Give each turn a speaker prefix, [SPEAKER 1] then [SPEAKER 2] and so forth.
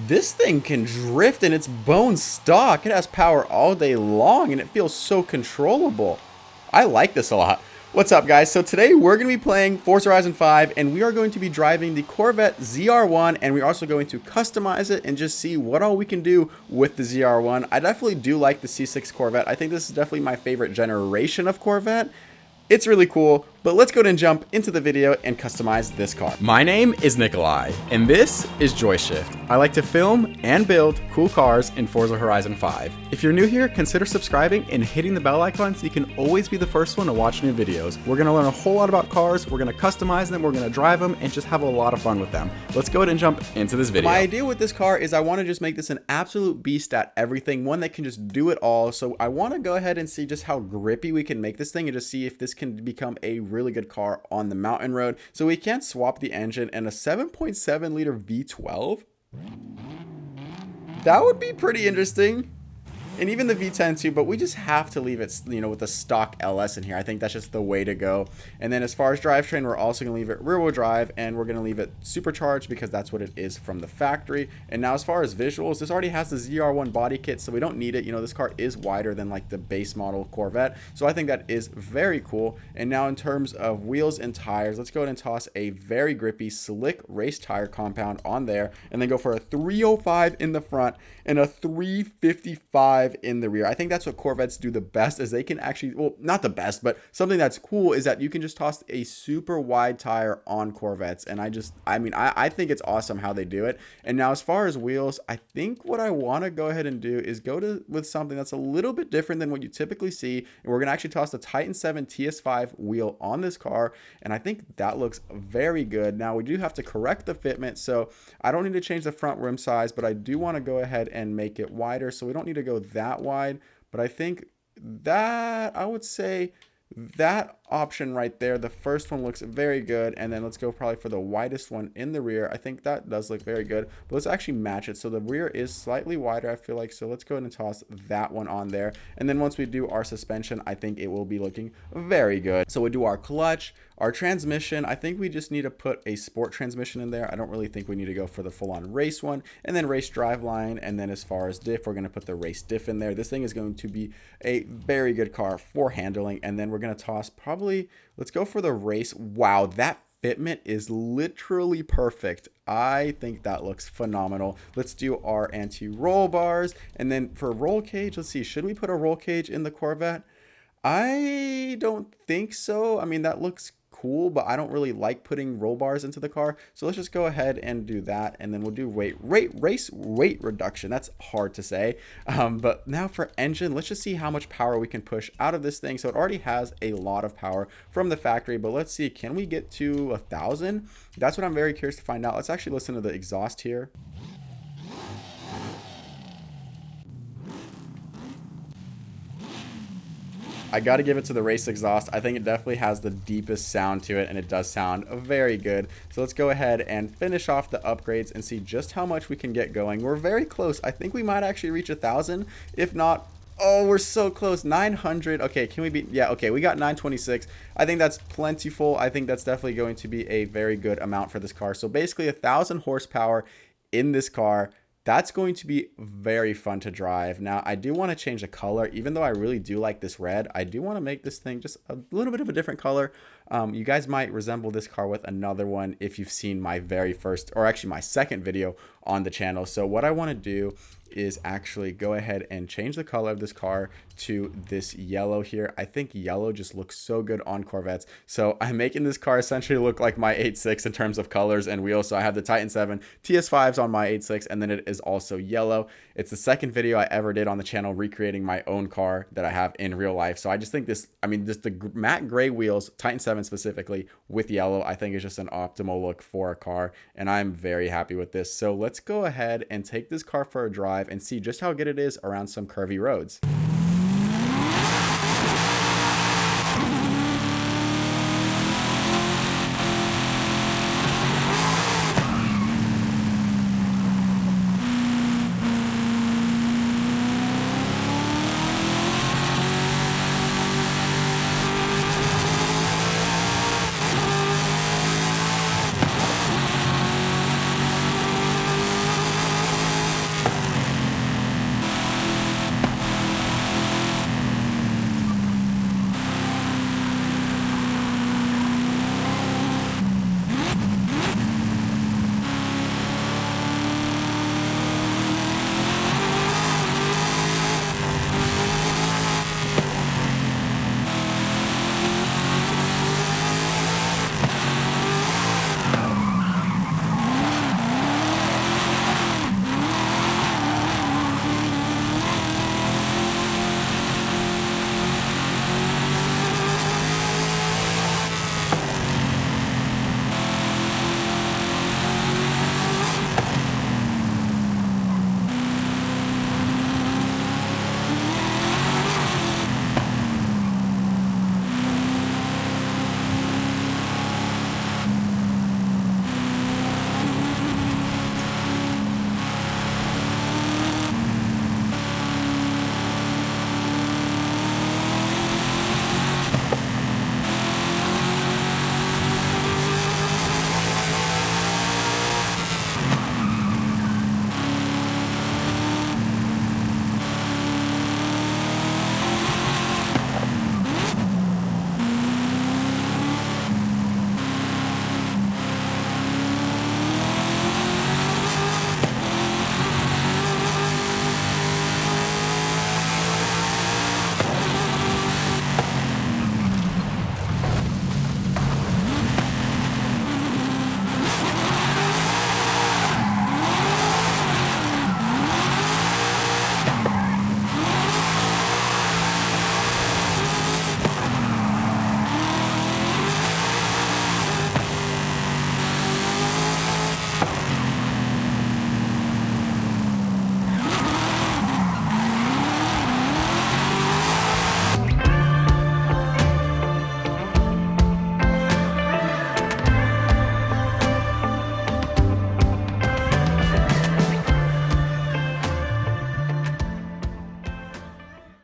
[SPEAKER 1] This thing can drift in its bone stock. It has power all day long and it feels so controllable. I like this a lot. What's up, guys? So today we're going to be playing Forza Horizon 5 and we are going to be driving the Corvette ZR1, and we're also going to customize it and just see what all we can do with the ZR1. I definitely do like the C6 Corvette. I think this is definitely my favorite generation of Corvette. It's really cool, but let's go ahead and jump into the video and customize this car. My name is Nikolai, and this is Joyshift. I like to film and build cool cars in Forza Horizon 5. If you're new here, consider subscribing and hitting the bell icon so you can always be the first one to watch new videos. We're gonna learn a whole lot about cars, we're gonna customize them, we're gonna drive them, and just have a lot of fun with them. Let's go ahead and jump into this video. My idea with this car is I wanna just make this an absolute beast at everything, one that can just do it all. So I wanna go ahead and see just how grippy we can make this thing and just see if this can become a really good car on the mountain road. So we can swap the engine, and a 7.7 liter V12, that would be pretty interesting. And even the V10 too, but we just have to leave it, you know, with the stock LS in here. I think that's just the way to go. And then as far as drivetrain, we're also going to leave it rear wheel drive, and we're going to leave it supercharged because that's what it is from the factory. And now as far as visuals, this already has the ZR1 body kit, so we don't need it. You know, this car is wider than like the base model Corvette, so I think that is very cool. And now in terms of wheels and tires, let's go ahead and toss a very grippy, slick race tire compound on there, and then go for a 305 in the front and a 355 in the rear. I think that's what Corvettes do the best, is they can actually, well, not the best, but something that's cool is that you can just toss a super wide tire on Corvettes. And I think it's awesome how they do it. And now as far as wheels, I think what I want to go ahead and do is with something that's a little bit different than what you typically see. And we're going to actually toss the Titan 7 TS5 wheel on this car. And I think that looks very good. Now we do have to correct the fitment, so I don't need to change the front rim size, but I do want to go ahead and make it wider, so we don't need to go that wide. But I think that, I would say that option right there, the first one, looks very good. And then let's go probably for the widest one in the rear. I think that does look very good, but let's actually match it. So the rear is slightly wider, I feel like, so let's go ahead and toss that one on there. And then once we do our suspension, I think it will be looking very good. So we do our clutch, our transmission. I think we just need to put a sport transmission in there. I don't really think we need to go for the full-on race one. And then race drive line. And then as far as diff, we're going to put the race diff in there. This thing is going to be a very good car for handling. And then we're going to toss probably, let's go for the race. Wow, that fitment is literally perfect. I think that looks phenomenal. Let's do our anti-roll bars. And then for roll cage, let's see, should we put a roll cage in the Corvette? I don't think so. I mean, that looks cool, but I don't really like putting roll bars into the car. So let's just go ahead and do that. And then we'll do race weight reduction. That's hard to say. But now for engine, let's just see how much power we can push out of this thing. So it already has a lot of power from the factory, but let's see, can we get to 1,000? That's what I'm very curious to find out. Let's actually listen to the exhaust here. I got to give it to the race exhaust. I think it definitely has the deepest sound to it, and it does sound very good. So let's go ahead and finish off the upgrades and see just how much we can get going. We're very close. I think we might actually reach 1,000. If not, oh, we're so close. 900. Okay, can we be? Yeah, okay, we got 926. I think that's plentiful. I think that's definitely going to be a very good amount for this car. So basically 1,000 horsepower in this car. That's going to be very fun to drive. Now, I do want to change the color. Even though I really do like this red, I do want to make this thing just a little bit of a different color. You guys might resemble this car with another one if you've seen my very first, or actually my second video on the channel. So what I want to do is actually go ahead and change the color of this car to this yellow here. I think yellow just looks so good on Corvettes. So I'm making this car essentially look like my 8.6 in terms of colors and wheels. So I have the Titan 7 TS5s on my 8.6, and then it is also yellow. It's the second video I ever did on the channel recreating my own car that I have in real life. So I just think this, I mean, just the matte gray wheels, Titan 7 specifically with yellow, I think is just an optimal look for a car, and I'm very happy with this. So let's go ahead and take this car for a drive and see just how good it is around some curvy roads.